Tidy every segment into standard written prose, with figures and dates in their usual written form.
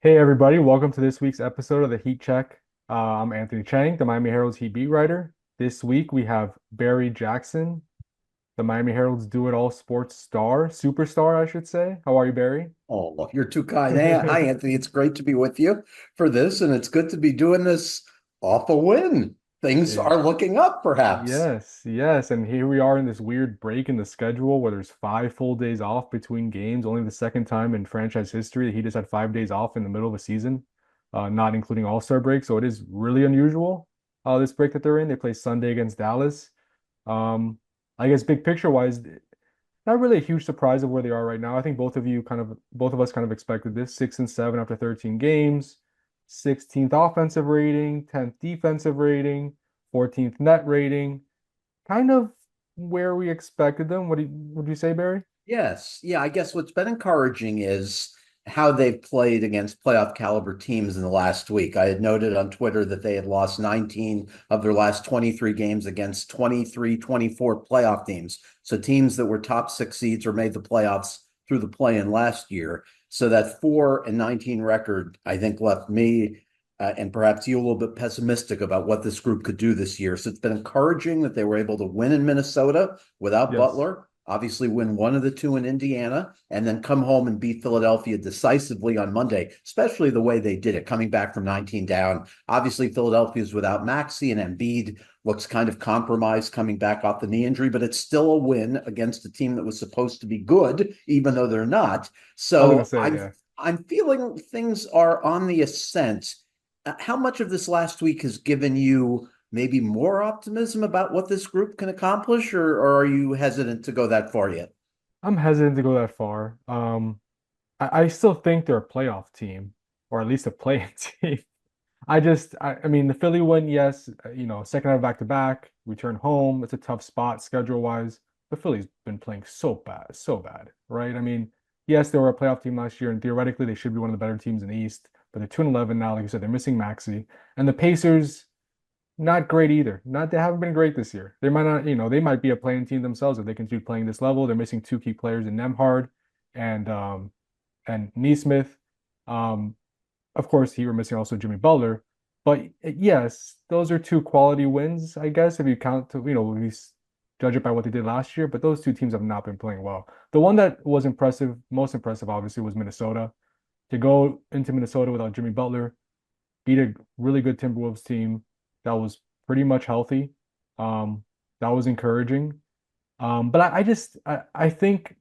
Hey everybody, welcome to this week's episode of the Heat Check. I'm Anthony Chang, the Miami Herald's Heat beat writer. This week we have Barry Jackson, the Miami Herald's do-it-all sports superstar, I should say. How are you, Barry? Oh, you're too kind. Hey, hi, Anthony. It's great to be with you for this, and it's good to be doing this off a win. Things Eh, are looking up, perhaps. yes, yes, and here we are in this weird break in the schedule where there's 5 full days off between games, only the second time in franchise history that he just had 5 days off in the middle of a season, not including All-Star break. So it is really unusual, this break that they're in. They play Sunday against Dallas. Um, I guess big picture wise, not really a huge surprise of where they are right now. I think both of us kind of expected this 6-7 after 13 games, 16th offensive rating, 10th defensive rating, 14th net rating, kind of where we expected them. Would you say, Barry? Yes. Yeah, I guess what's been encouraging is how they've played against playoff caliber teams in the last week. I had noted on Twitter that they had lost 19 of their last 23 games against 23, 24 playoff teams. So teams that were top six seeds or made the playoffs through the play-in last year. So that 4-19 record, I think, left me and perhaps you a little bit pessimistic about what this group could do this year. So it's been encouraging that they were able to win in Minnesota without Yes. Butler, obviously win one of the two in Indiana, and then come home and beat Philadelphia decisively on Monday, especially the way they did it, coming back from 19 down. Obviously, Philadelphia's without Maxey, and Embiid looks kind of compromised coming back off the knee injury, but it's still a win against a team that was supposed to be good, even though they're not. I was gonna So say, I'm yeah. I'm feeling things are on the ascent. How much of this last week has given you maybe more optimism about what this group can accomplish, or are you hesitant to go that far yet? I'm hesitant to go that far. I still think they're a playoff team, or at least a play-in team. I mean, the Philly win, yes, second out back to back, return home. It's a tough spot schedule-wise. The Philly's been playing so bad, right? I mean, yes, they were a playoff team last year, and theoretically they should be one of the better teams in the East, but they're 2-11 now. Like you said, they're missing Maxey. And the Pacers, not great either. They haven't been great this year. They might not, they might be a playing team themselves if they continue playing this level. They're missing two key players in Nemhard and Neesmith. Um, of course, he were missing also Jimmy Butler. But yes, those are two quality wins, I guess, if you count to, we judge it by what they did last year. But those two teams have not been playing well. The one that was impressive, most impressive, obviously, was Minnesota. To go into Minnesota without Jimmy Butler, beat a really good Timberwolves team that was pretty much healthy. Um, that was encouraging. But I think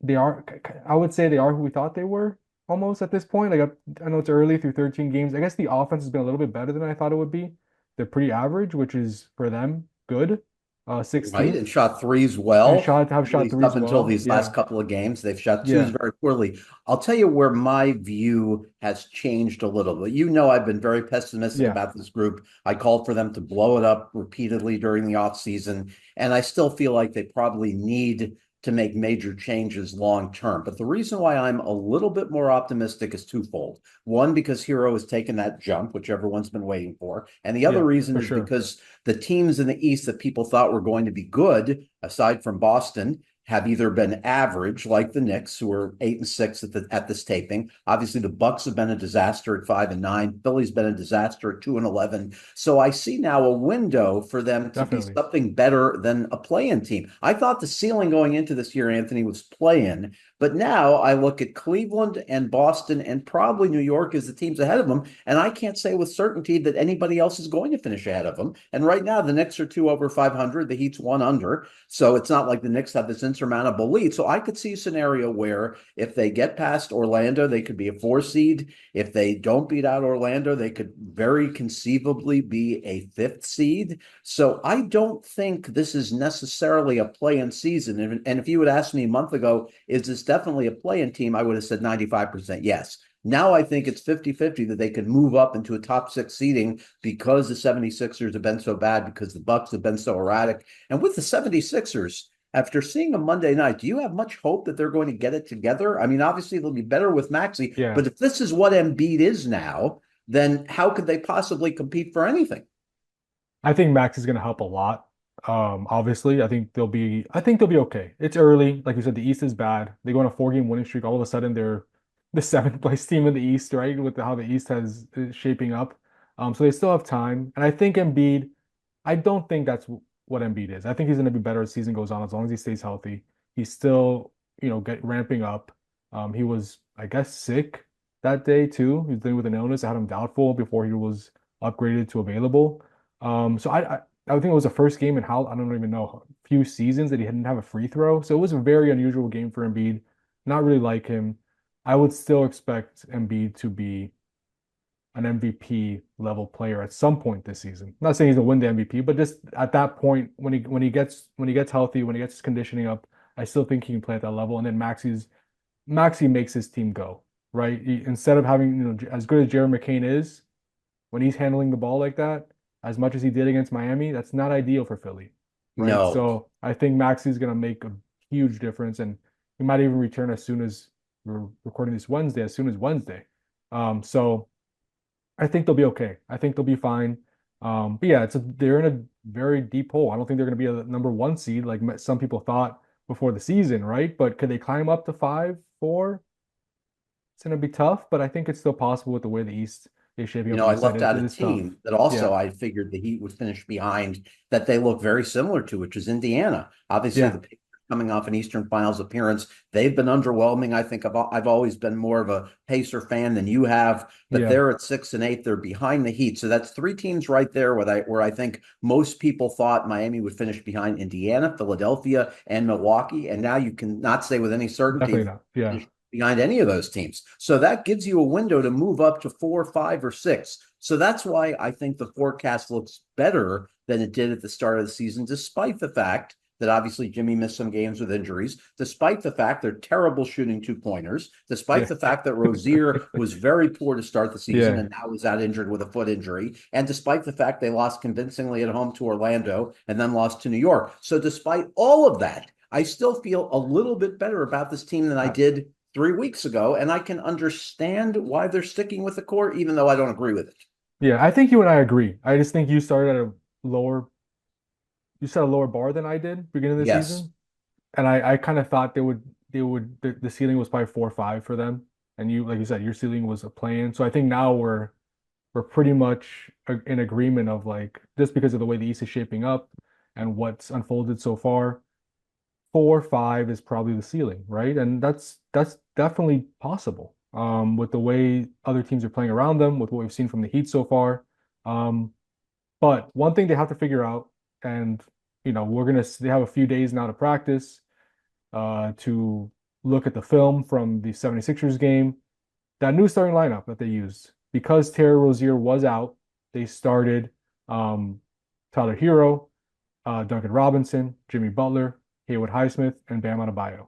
they are. I would say they are who we thought they were almost at this point. Like I know it's early through 13 games. I guess the offense has been a little bit better than I thought it would be. They're pretty average, which is for them good. Right, 16th and shot threes and well, shot have at shot least threes up until well. these last Yeah, couple of games. They've shot twos yeah, very poorly. I'll tell you where my view has changed a little bit. You know, I've been very pessimistic yeah. about this group. I called for them to blow it up repeatedly during the offseason, and I still feel like they probably need to make major changes long term. But the reason why I'm a little bit more optimistic is twofold. One, because Hero has taken that jump, which everyone's been waiting for. And the other Yeah, reason for is sure. because the teams in the East that people thought were going to be good, aside from Boston, have either been average, like the Knicks, who are 8-6 at this taping. Obviously, the Bucks have been a disaster at 5-9. Philly's been a disaster at 2-11. So I see now a window for them to be Definitely. something better than a play-in team. I thought the ceiling going into this year, Anthony, was play-in, but now I look at Cleveland and Boston and probably New York as the teams ahead of them, and I can't say with certainty that anybody else is going to finish ahead of them. And right now, the Knicks are two over 500. The Heat's one under. So it's not like the Knicks have this insurmountable lead. So I could see a scenario where if they get past Orlando, they could be a 4 seed. If they don't beat out Orlando, they could very conceivably be a fifth seed. So I don't think this is necessarily a play-in season. And if you had asked me a month ago, is this definitely a play-in team? I would have said 95% yes. Now I think it's 50-50 that they can move up into a top six seeding because the 76ers have been so bad, because the Bucks have been so erratic. And with the 76ers, after seeing them Monday night, do you have much hope that they're going to get it together? I mean, obviously they'll be better with Maxey, Yeah. but if this is what Embiid is now, then how could they possibly compete for anything? I think Max is going to help a lot. Obviously, I think they'll be okay. It's early. Like you said, the East is bad. They go on a 4 game winning streak. All of a sudden, they're the seventh place team in the East, right? With how the East has is shaping up. So they still have time. And I think Embiid, I don't think that's what Embiid is. I think he's going to be better as season goes on as long as he stays healthy. He's still, get ramping up. He was, I guess, sick that day too. He was dealing with an illness. I had him doubtful before he was upgraded to available. I would think it was the first game in how I don't even know a few seasons that he didn't have a free throw. So it was a very unusual game for Embiid. Not really like him. I would still expect Embiid to be an MVP level player at some point this season. I'm not saying he's gonna win the MVP, but just at that point when he gets healthy, when he gets his conditioning up, I still think he can play at that level. And then Maxi makes his team go, right? Instead of having, as good as Jared McCain is, when he's handling the ball like that, as much as he did against Miami, that's not ideal for Philly, right? No, So I think Maxi's gonna make a huge difference, and he might even return as soon as we're recording this Wednesday, as soon as Wednesday. So I think they'll be okay. I think they'll be fine. But yeah, they're in a very deep hole. I don't think they're going to be a number one seed like some people thought before the season, right? But could they climb up to 5, 4? It's going to be tough, but I think it's still possible with the way the East is shaping up. Like I you said, left out it a is tough. team that also Yeah, I figured the Heat would finish behind that they look very similar to, which is Indiana. Obviously, yeah, the Pacers coming off an Eastern Finals appearance, they've been underwhelming. I think I've always been more of a Pacer fan than you have, but yeah, they're at 6 and 8. They're behind the Heat, so that's three teams right there where I think most people thought Miami would finish behind Indiana, Philadelphia, and Milwaukee, and now you can not say with any definitely certainty not. Yeah. behind any of those teams. So that gives you a window to move up to 4, 5, or 6. So that's why I think the forecast looks better than it did at the start of the season, despite the fact that obviously Jimmy missed some games with injuries, despite the fact they're terrible shooting 2 pointers, despite Yeah. the fact that Rozier was very poor to start the season Yeah. and now is out injured with a foot injury, and despite the fact they lost convincingly at home to Orlando and then lost to New York. So despite all of that, I still feel a little bit better about this team than I I- did 3 weeks ago, and I can understand why they're sticking with the core, even though I don't agree with it. Yeah. I think you and I agree. I just think you started at a lower, you set a lower bar than I did beginning of the Yes. season. And I kind of thought the ceiling was probably 4 or 5 for them. And you, like you said, your ceiling was a play-in. So I think now we're pretty much in agreement of like just because of the way the East is shaping up and what's unfolded so far, 4, 5 is probably the ceiling, right? And that's definitely possible. With the way other teams are playing around them, with what we've seen from the Heat so far. Um, but one thing they have to figure out, and they have a few days now to practice to look at the film from the 76ers game. That new starting lineup that they used, because Terry Rozier was out, they started um, Tyler Hero, Duncan Robinson, Jimmy Butler, Haywood Highsmith, and Bam Adebayo.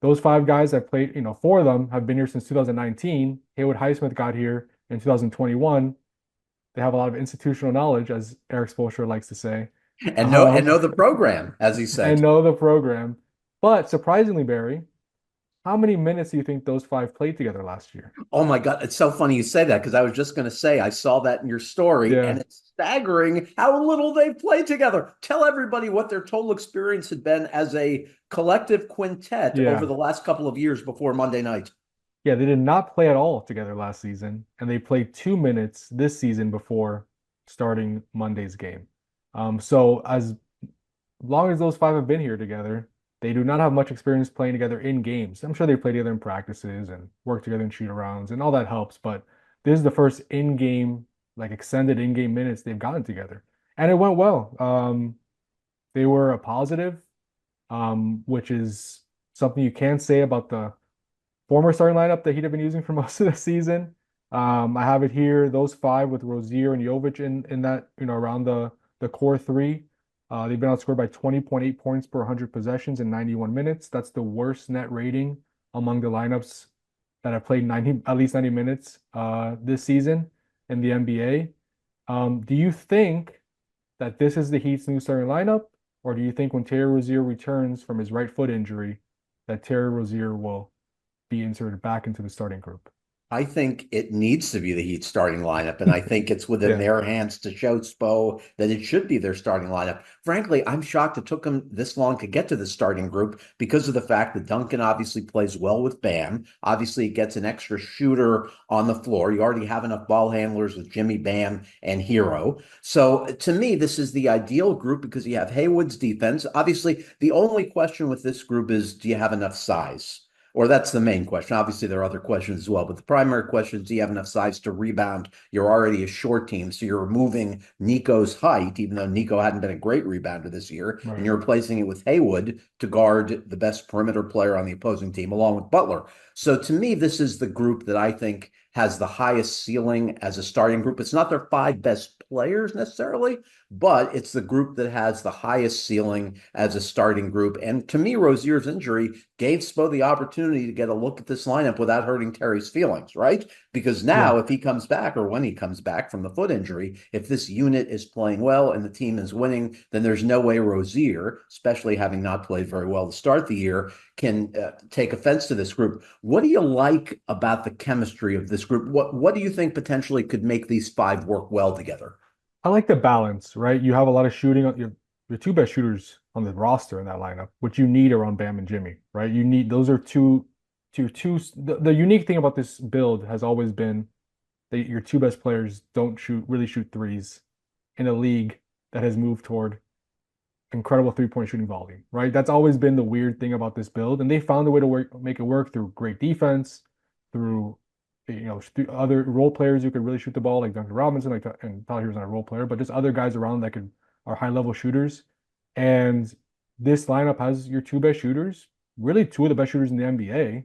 Those 5 guys have played, 4 of them have been here since 2019. Haywood Highsmith got here in 2021. They have a lot of institutional knowledge, as Eric Spoelstra likes to say, And know the program, as he and said. know the program. But surprisingly, Barry, how many minutes do you think those 5 played together last year? Oh my God, it's so funny you say that because I was just going to say I saw that in your story, and Yeah, it's staggering how little they played together. Tell everybody what their total experience had been as a collective quintet over yeah, the last couple of years before Monday night. yeah. They did not play at all together last season, and they played 2 minutes this season before starting Monday's game. So as long as those 5 have been here together, they do not have much experience playing together in games. I'm sure they play together in practices and work together in shoot arounds, and all that helps. But this is the first in-game, like extended in-game minutes they've gotten together, and it went well. They were a positive, which is something you can say about the former starting lineup that he'd have been using for most of the season. I have it here, those 5 with Rozier and Jovic in that, around the core three. They've been outscored by 20.8 points per 100 possessions in 91 minutes. That's the worst net rating among the lineups that have played at least 90 minutes this season in the NBA. Do you think that this is the Heat's new starting lineup, or do you think when Terry Rozier returns from his right foot injury, that Terry Rozier will be inserted back into the starting group? I think it needs to be the Heat starting lineup, and I think it's within Yeah, their hands to show Spo that it should be their starting lineup. Frankly, I'm shocked it took them this long to get to the starting group because of the fact that Duncan obviously plays well with Bam. Obviously, he gets an extra shooter on the floor. You already have enough ball handlers with Jimmy, Bam, and Hero. So to me, this is the ideal group because you have Haywood's defense. Obviously, the only question with this group is, do you have enough size? Or that's the main question. Obviously, there are other questions as well, but the primary question is, do you have enough size to rebound? You're already a short team, so you're removing Nico's height, even though Nico hadn't been a great rebounder this year, and right. you're replacing it with Haywood to guard the best perimeter player on the opposing team, along with Butler. So to me, this is the group that I think has the highest ceiling as a starting group. It's not their five best players necessarily, but it's the group that has the highest ceiling as a starting group. And to me, Rozier's injury gave Spo the opportunity to get a look at this lineup without hurting Terry's feelings, right? Because Yeah. now, if he comes back or when he comes back from the foot injury, if this unit is playing well and the team is winning, then there's no way Rozier, especially having not played very well to start the year, can take offense to this group. What do you like about the chemistry of this group? What do you think potentially could make these five work well together? I like the balance, right? You have a lot of shooting on your two best shooters on the roster in that lineup, which you need around Bam and Jimmy, right? You need those are two. The unique thing about this build has always been that your two best players don't shoot threes in a league that has moved toward incredible three-point shooting volume, right? That's always been the weird thing about this build, and they found a way to make it work through great defense, through through other role players who could really shoot the ball, like Duncan Robinson, and Tyler Hero's not a role player, but just other guys around that could are high-level shooters. And this lineup has your two best shooters, really two of the best shooters in the NBA.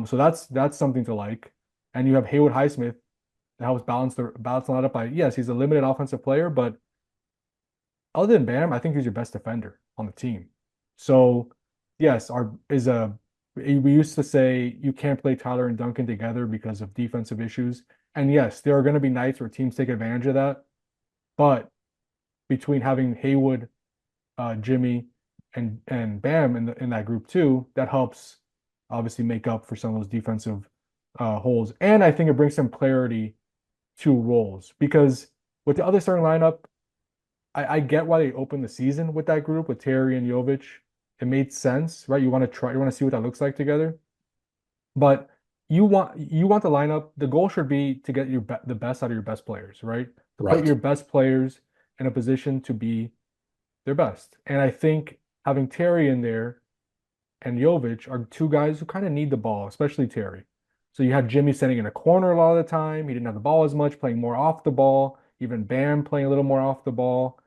So that's something to like. And you have Haywood Highsmith that helps balance the lineup by yes, he's a limited offensive player, but other than Bam, I think he's your best defender on the team. So, yes, our is a we used to say you can't play Tyler and Duncan together because of defensive issues. And yes, there are going to be nights where teams take advantage of that. But between having Haywood, Jimmy, and Bam in that group too, that helps obviously make up for some of those defensive holes. And I think it brings some clarity to roles because with the other starting lineup, I get why they opened the season with that group with Terry and Jovic. It made sense, right? You want to see what that looks like together. But you want the lineup. The goal should be to get the best out of your best players, right? To put Right. your best players in a position to be their best. And I think having Terry in there and Jovic are two guys who kind of need the ball, especially Terry. So you had Jimmy sitting in a corner a lot of the time. He didn't have the ball as much, playing more off the ball. Even Bam playing a little more off the ball.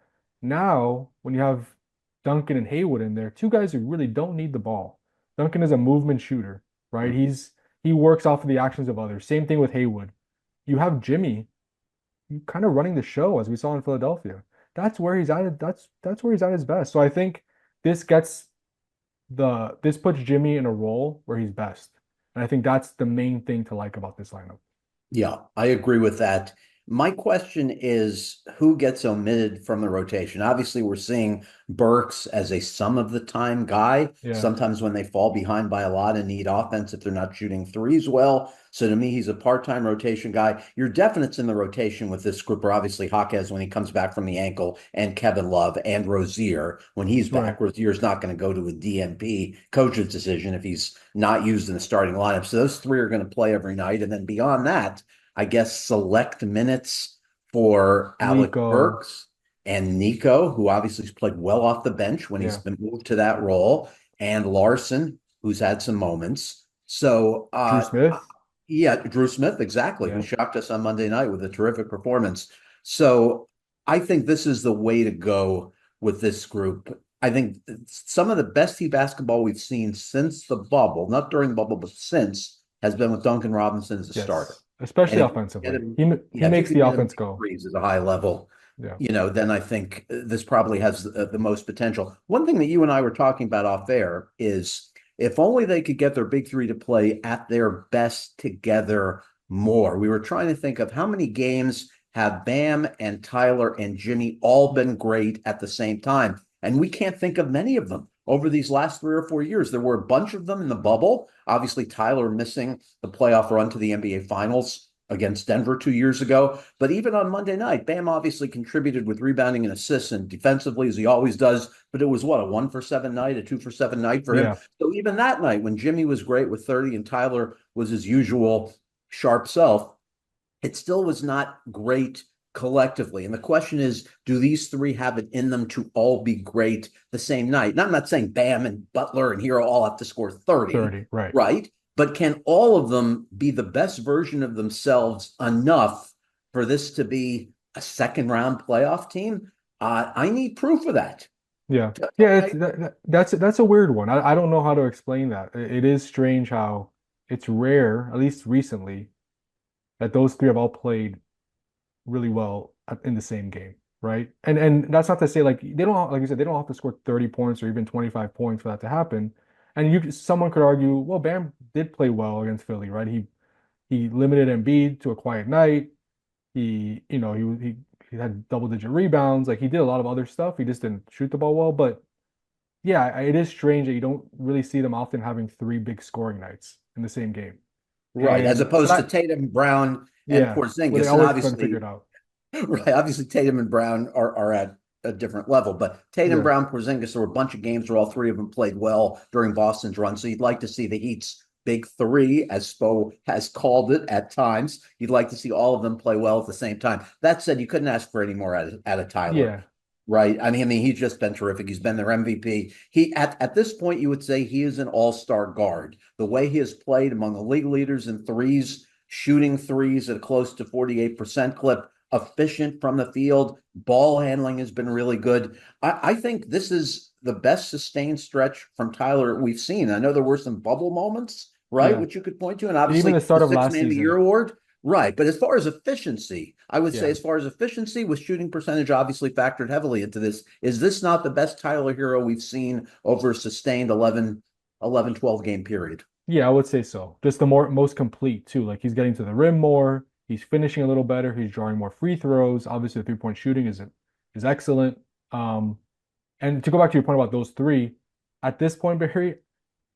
Now, when you have Duncan and Haywood in there, two guys who really don't need the ball. Duncan is a movement shooter, right? He works off of the actions of others. Same thing with Haywood. You have Jimmy kind of running the show as we saw in Philadelphia. That's where he's at. That's where he's at his best. So I think this gets this puts Jimmy in a role where he's best. And I think that's the main thing to like about this lineup. Yeah, I agree with that. My question is who gets omitted from the rotation? Obviously, we're seeing Burks as a some of the time guy. Yeah. Sometimes when they fall behind by a lot and need offense if they're not shooting threes well. So to me, he's a part-time rotation guy. Your definites in the rotation with this group are obviously Jaquez when he comes back from the ankle, and Kevin Love and Rozier when he's Right. back. Rozier's not going to go to a DNP coach's decision if he's not used in the starting lineup. So those three are going to play every night. And then beyond that, I guess, select minutes for Alec Nico. Burks and Nico, who obviously has played well off the bench when he's Yeah. been moved to that role, and Larson, who's had some moments. So, Drew Smith. yeah, Drew Smith, exactly, who Yeah. shocked us on Monday night with a terrific performance. So, I think this is the way to go with this group. I think some of the best team basketball we've seen since the bubble, not during the bubble, but since, has been with Duncan Robinson as a starter. Yes. And Especially if you get offensively. him, He yeah, if you makes the could get him offense go. threes at a high level, Yeah. then I think this probably has the most potential. One thing that you and I were talking about off air is if only they could get their big three to play at their best together more. We were trying to think of how many games have Bam and Tyler and Jimmy all been great at the same time. And we can't think of many of them. over these last 3 or 4 years. There were a bunch of them in the bubble. Obviously, Tyler missing the playoff run to the NBA Finals against Denver 2 years ago. But even on Monday night, Bam obviously contributed with rebounding and assists and defensively, as he always does. But it was what, a 1 for 7 night, a 2 for 7 night for him. Yeah, So even that night, when Jimmy was great with 30 and Tyler was his usual sharp self, it still was not great collectively. And the question is, do these three have it in them to all be great the same night? And I'm not saying Bam and Butler and Hero all have to score 30, 30, right. right? But can all of them be the best version of themselves enough for this to be a second round playoff team? I need proof of that. Yeah. Yeah, Okay. that's a weird one. I don't know how to explain that. It is strange how it's rare, at least recently, that those three have all played really well in the same game, right? And that's not to say like they don't like you said they don't have to score 30 points or even 25 points for that to happen. And someone could argue, well, Bam did play well against Philly, right? He limited Embiid to a quiet night. He had double digit rebounds. Like he did a lot of other stuff. He just didn't shoot the ball well. But yeah, it is strange that you don't really see them often having three big scoring nights in the same game. Right. As And but opposed to Tatum, Brown, and yeah, well, they Porzingis. And always try to figure obviously, it out. right. Obviously, Tatum and Brown are at a different level, but Tatum, Yeah, Brown, Porzingis, there were a bunch of games where all three of them played well during Boston's run. So you'd like to see the Heat's big three, as Spo has called it at times. You'd like to see all of them play well at the same time. That said, you couldn't ask for any more out of Tyler. yeah, Right. I mean, he's just been terrific. He's been their MVP. He at this point, you would say he is an all-star guard. The way he has played among the league leaders in threes, shooting threes at a close to 48% clip, efficient from the field, ball handling has been really good. I think this is the best sustained stretch from Tyler we've seen. I know there were some bubble moments, right, yeah. which you could point to, and And even the obviously the start of six last man of the year season, award. Right. But as far as efficiency, I would say yeah. as far as efficiency with shooting percentage obviously factored heavily into this. Is this not the best Tyler Hero we've seen over a sustained 12 game period? Yeah, I would say so. Just the most complete too. Like he's getting to the rim more, he's finishing a little better, he's drawing more free throws. Obviously, the three-point shooting is excellent. Um, and to go back to your point about those three, at this point, Barry,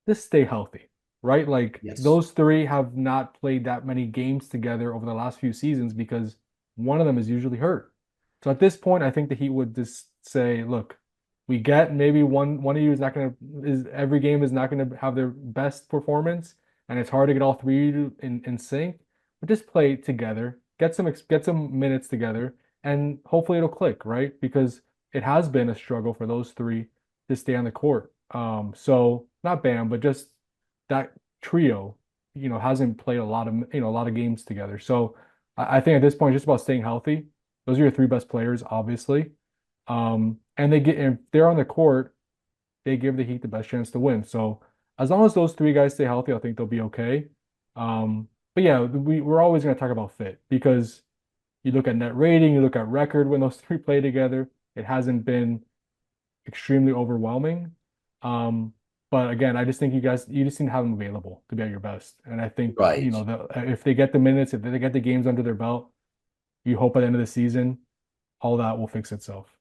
just stay healthy, right? Like Yes. those three have not played that many games together over the last few seasons because one of them is usually hurt. So at this point, I think the Heat would just say, look, we get maybe one of you is not gonna is every game is not gonna have their best performance, and it's hard to get all three in sync. But just play together, get some minutes together, and hopefully it'll click, right? Because it has been a struggle for those three to stay on the court. So not Bam, but just that trio, hasn't played a lot of games together. So I think at this point, it's just about staying healthy. Those are your three best players, obviously. And if they're on the court, they give the Heat the best chance to win. So as long as those three guys stay healthy, I think they'll be okay. But yeah, we're always going to talk about fit because you look at net rating, you look at record when those three play together, it hasn't been extremely overwhelming. Um, but again, I just think you just need to have them available to be at your best. And I think, Right. if they get the minutes, if they get the games under their belt, you hope at the end of the season, all that will fix itself.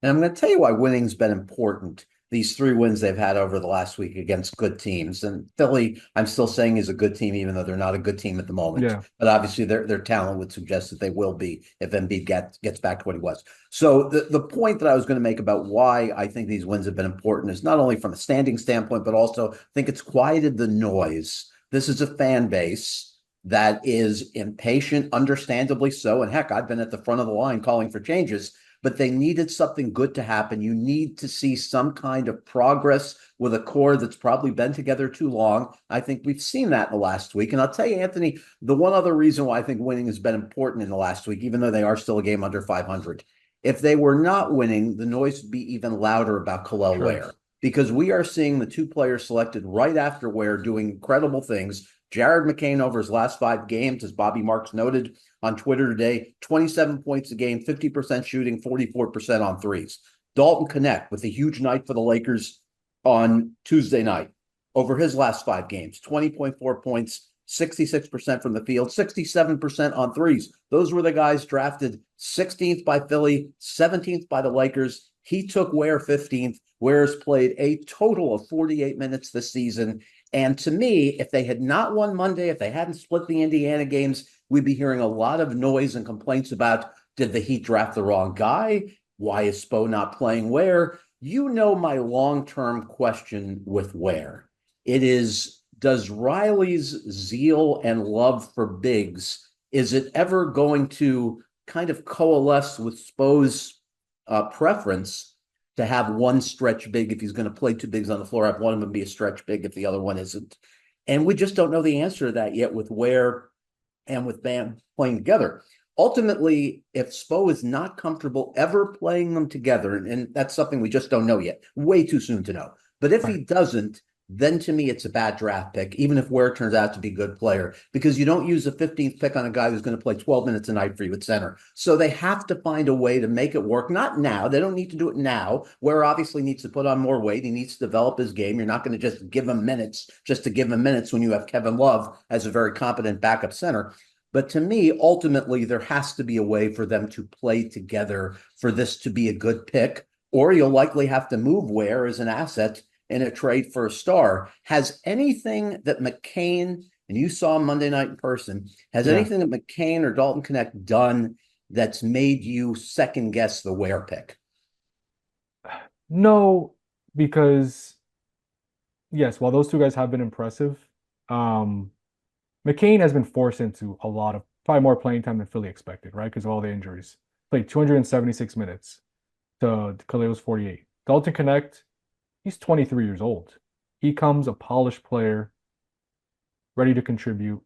And I'm going to tell you why winning's been important. These 3 wins they've had over the last week against good teams. And Philly, I'm still saying is a good team, even though they're not a good team at the moment. Yeah, But obviously their talent would suggest that they will be if Embiid gets back to what he was. So the point that I was going to make about why I think these wins have been important is not only from a standing standpoint, but also I think it's quieted the noise. This is a fan base that is impatient, understandably so. And heck, I've been at the front of the line calling for changes, but they needed something good to happen. You need to see some kind of progress with a core that's probably been together too long. I think we've seen that in the last week. And I'll tell you, Anthony, the one other reason why I think winning has been important in the last week, even though they are still a game under 500, if they were not winning, the noise would be even louder about Khalil sure. Ware because we are seeing the two players selected right after Ware doing incredible things. Jared McCain over his last 5 games, as Bobby Marks noted on Twitter today, 27 points a game, 50% shooting, 44% on threes. Dalton Connect with a huge night for the Lakers on Tuesday night over his last 5 games, 20.4 points, 66% from the field, 67% on threes. Those were the guys drafted 16th by Philly, 17th by the Lakers, He took Ware 15th. Ware's played a total of 48 minutes this season. And to me, if they had not won Monday, if they hadn't split the Indiana games, we'd be hearing a lot of noise and complaints about, did the Heat draft the wrong guy? Why is Spo not playing Ware? You know my long-term question with Ware. It is, does Riley's zeal and love for bigs, is it ever going to kind of coalesce with Spo's preference to have one stretch big if he's going to play two bigs on the floor? Have one of them be a stretch big if the other one isn't. And we just don't know the answer to that yet with Ware and with Bam playing together. Ultimately, if Spo is not comfortable ever playing them together, and that's something we just don't know yet, way too soon to know. But if Right. he doesn't, then to me, it's a bad draft pick, even if Ware turns out to be a good player, because you don't use the 15th pick on a guy who's going to play 12 minutes a night for you at center. So they have to find a way to make it work. Not now. They don't need to do it now. Ware obviously needs to put on more weight. He needs to develop his game. You're not going to just give him minutes just to give him minutes when you have Kevin Love as a very competent backup center. But to me, ultimately, there has to be a way for them to play together for this to be a good pick, or you'll likely have to move Ware as an asset in a trade for a star. Has anything that McCain, and you saw Monday night in person, has Yeah. anything that McCain or Dalton Connect done that's made you second guess the Ware pick? No, because yes, while those two guys have been impressive, um, McCain has been forced into a lot of probably more playing time than Philly expected, right? Because of all the injuries. Played 276 minutes to Khalil's 48. Dalton Connect, he's 23 years old. He comes a polished player, ready to contribute.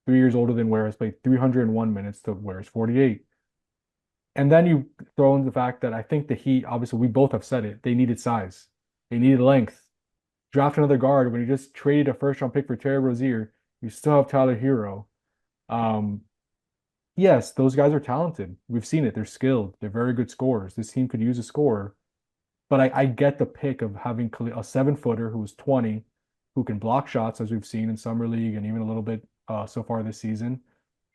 3 years older than Ware, has played 301 minutes to Ware's 48. And then you throw in the fact that I think the Heat, obviously, we both have said it, they needed size, they needed length. Draft another guard when you just traded a first round pick for Terry Rozier. You still have Tyler Hero. Um, yes, those guys are talented. We've seen it. They're skilled. They're very good scorers. This team could use a scorer. But I get the pick of having a 7 footer who's 20, who can block shots, as we've seen in Summer League and even a little bit so far this season,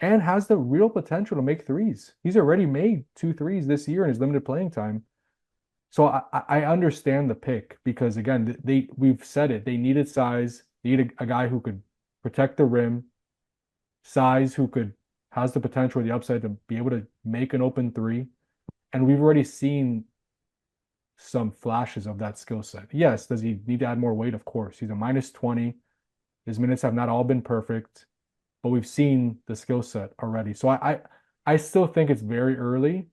and has the real potential to make threes. He's already made 2 threes this year in his limited playing time. So I understand the pick because again, we've said it. They needed size. They needed a guy who could protect the rim, size who could has the potential or the upside to be able to make an open three. And we've already seen some flashes of that skill set. Yes, does he need to add more weight? Of course. He's a minus 20. His minutes have not all been perfect, but we've seen the skill set already. So I still think it's very early.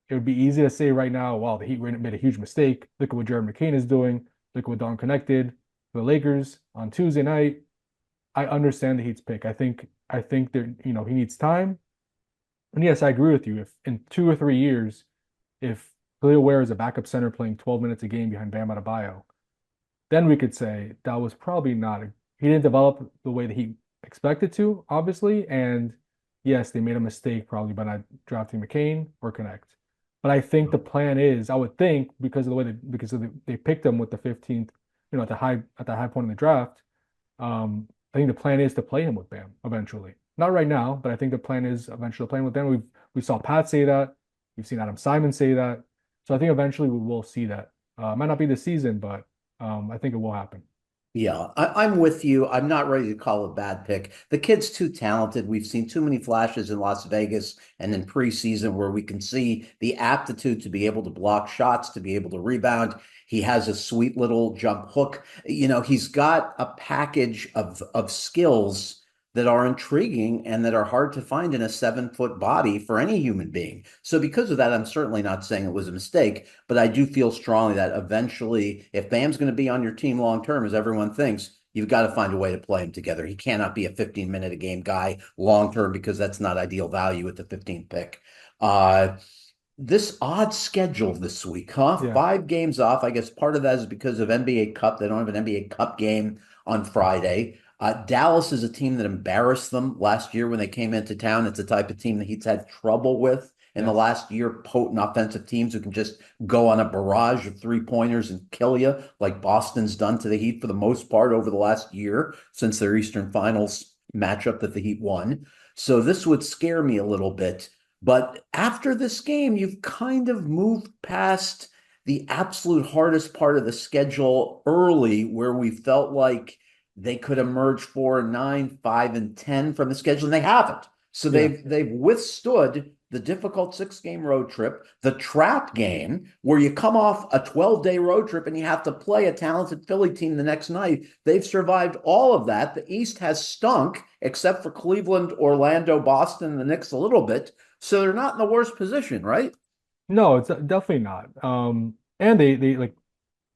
It would be easy to say right now, wow, the Heat made a huge mistake. Look at what Jared McCain is doing. Look at what Don connected the Lakers on Tuesday night. I understand the Heat's pick. I think that he needs time. And yes, I agree with you. If in 2 or 3 years, if Khalil Ware is a backup center playing 12 minutes a game behind Bam Adebayo, then we could say that was probably not he didn't develop the way that he expected to, obviously. And yes, they made a mistake probably by not drafting McCain or Connect. But I think the plan is, I would think, because of the way they picked him with the 15th, at the high point in the draft. I think the plan is to play him with Bam eventually. Not right now, but I think the plan is eventually playing with Bam. We saw Pat say that. We've seen Adam Simon say that. So I think eventually we will see that. Might not be this season, but I think it will happen. Yeah, I'm with you. I'm not ready to call a bad pick. The kid's too talented. We've seen too many flashes in Las Vegas and in preseason where we can see the aptitude to be able to block shots, to be able to rebound. He has a sweet little jump hook. He's got a package of skills that are intriguing and that are hard to find in a 7 foot body for any human being. So because of that, I'm certainly not saying it was a mistake, but I do feel strongly that eventually, if Bam's going to be on your team long term, as everyone thinks, you've got to find a way to play him together. He cannot be a 15-minute a game guy long term because that's not ideal value at the 15th pick. This odd schedule this week, huh? Yeah. 5 games off. I guess part of that is because of NBA Cup. They don't have an NBA Cup game on Friday. Dallas is a team that embarrassed them last year when they came into town. It's a type of team that he's had trouble with in the Yes. last year. Potent offensive teams who can just go on a barrage of 3-pointers and kill you, like Boston's done to the Heat for the most part over the last year since their Eastern Finals matchup that the Heat won. So this would scare me a little bit. But after this game, you've kind of moved past the absolute hardest part of the schedule early, where we felt like they could emerge 4-9, 5-10 from the schedule, and they haven't. So Yeah. they've withstood the difficult 6 game road trip, the trap game where you come off a 12-day road trip and you have to play a talented Philly team the next night. They've survived all of that. The East has stunk except for Cleveland, Orlando, Boston, and the Knicks a little bit. So they're not in the worst position, right? No, it's definitely not. And they like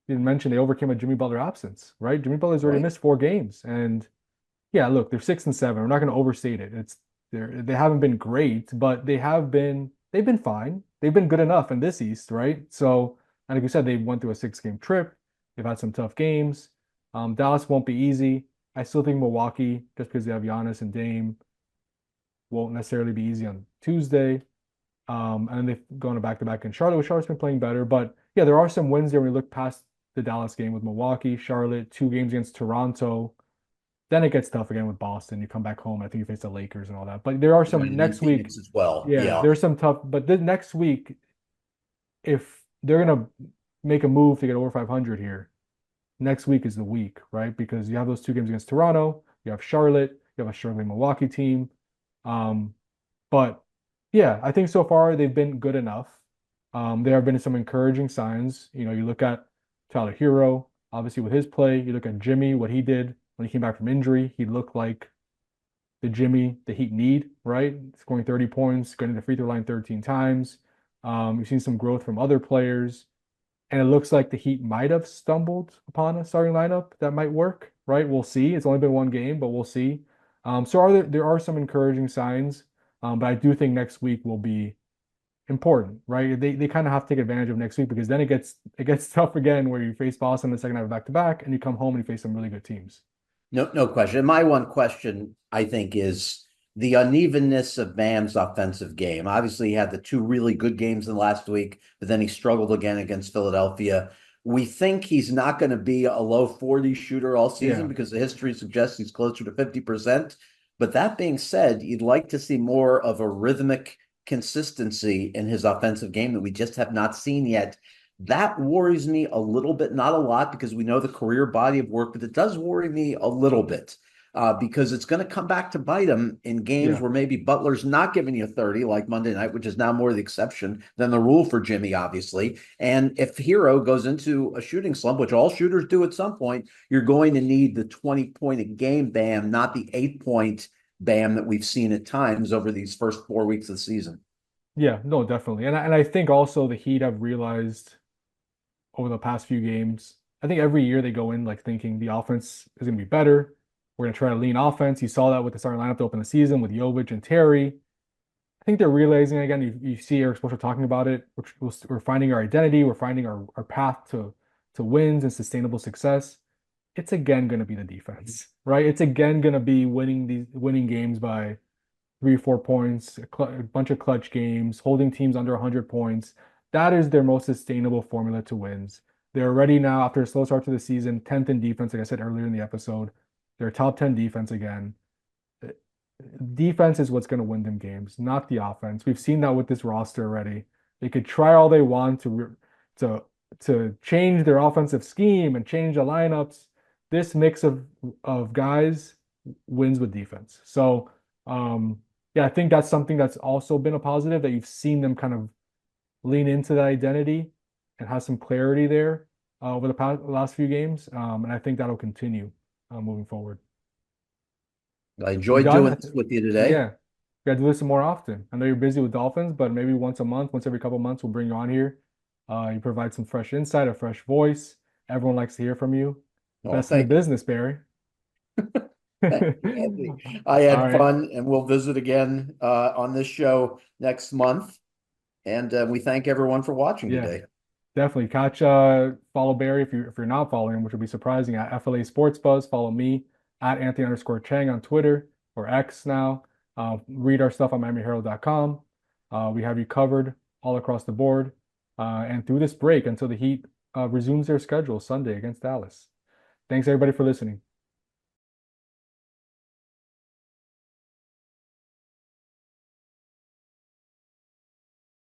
you mentioned they overcame a Jimmy Butler absence, right? Jimmy Butler's already Right. missed 4 games, and yeah, look, they're 6-7. We're not going to overstate it. They haven't been great, but they've been fine. They've been good enough in this East, right? So, and like you said, they went through a 6 game trip. They've had some tough games. Dallas won't be easy. I still think Milwaukee, just because they have Giannis and Dame, won't necessarily be easy on Tuesday. And then they've gone back to back in Charlotte, which Charlotte's been playing better. But yeah, there are some wins there when we look past the Dallas game with Milwaukee, Charlotte, 2 games against Toronto. Then it gets tough again with Boston. You come back home. I think you face the Lakers and all that. But there are Right. some And then next week. Phoenix as well. Yeah, Yeah. there's some tough. But the next week, if they're gonna make a move to get over 500 here, next week is the week, right? Because you have those 2 games against Toronto, you have Charlotte, you have a struggling Milwaukee team. Um, but yeah, I think so far they've been good enough. There have been some encouraging signs. You look at Tyler Hero, obviously with his play. You look at Jimmy, what he did when he came back from injury. He looked like the Jimmy the Heat need, right? Scoring 30 points, going to the free throw line 13 times. You've seen some growth from other players, and it looks like the Heat might have stumbled upon a starting lineup that might work, right? We'll see. It's only been 1 game, but we'll see. So there are some encouraging signs, but I do think next week will be important, right? They kind of have to take advantage of next week because then it gets tough again where you face Boston in the second half back to back, and you come home and you face some really good teams. No, no question. My one question, I think, is the unevenness of Bam's offensive game. Obviously, he had the 2 really good games in the last week, but then he struggled again against Philadelphia. We think he's not going to be a low 40 shooter all season Yeah, because the history suggests he's closer to 50%. But that being said, you'd like to see more of a rhythmic consistency in his offensive game that we just have not seen yet. That worries me a little bit, not a lot, because we know the career body of work, but it does worry me a little bit because it's going to come back to bite him in games yeah, where maybe Butler's not giving you 30, like Monday night, which is now more the exception than the rule for Jimmy, obviously. And if Hero goes into a shooting slump, which all shooters do at some point, you're going to need the 20-point a game Bam, not the 8-point Bam that we've seen at times over these first 4 weeks of the season. yeah. No, definitely. And I think also the Heat have realized over the past few games. I think every year they go in like thinking the offense is going to be better. We're going to try to lean offense. You saw that with the starting lineup to open the season with Jovic and Terry. I think they're realizing again. You see Eric Spoelstra talking about it. We're finding our identity. We're finding our path to wins and sustainable success. It's again going to be the defense, right? It's again going to be winning games by 3 or 4 points, a bunch of clutch games, holding teams under 100 points. That is their most sustainable formula to wins. They're already now, after a slow start to the season, 10th in defense, like I said earlier in the episode. They're top 10 defense again. Defense is what's going to win them games, not the offense. We've seen that with this roster already. They could try all they want to to change their offensive scheme and change the lineups. This mix of guys wins with defense. So yeah, I think that's something that's also been a positive that you've seen them kind of lean into that identity and have some clarity there over the last few games. And I think that'll continue moving forward. I You enjoyed done? doing this with you today. Yeah. We got to do this more often. I know you're busy with Dolphins, but maybe once a month, once every couple of months, we'll bring you on here. You provide some fresh insight, a fresh voice. Everyone likes to hear from you. Oh, Best in the thank you. business, Barry. Thank you, Anthony. I All had right. fun, and we'll visit again on this show next month. And we thank everyone for watching Yeah, today. definitely. Catch follow Barry if you're not following him, which would be surprising at FLA Sports Buzz. Follow me at Anthony_Chang on Twitter or X now. Read our stuff on MiamiHerald.com. We have you covered all across the board. And through this break until the Heat resumes their schedule Sunday against Dallas. Thanks everybody for listening.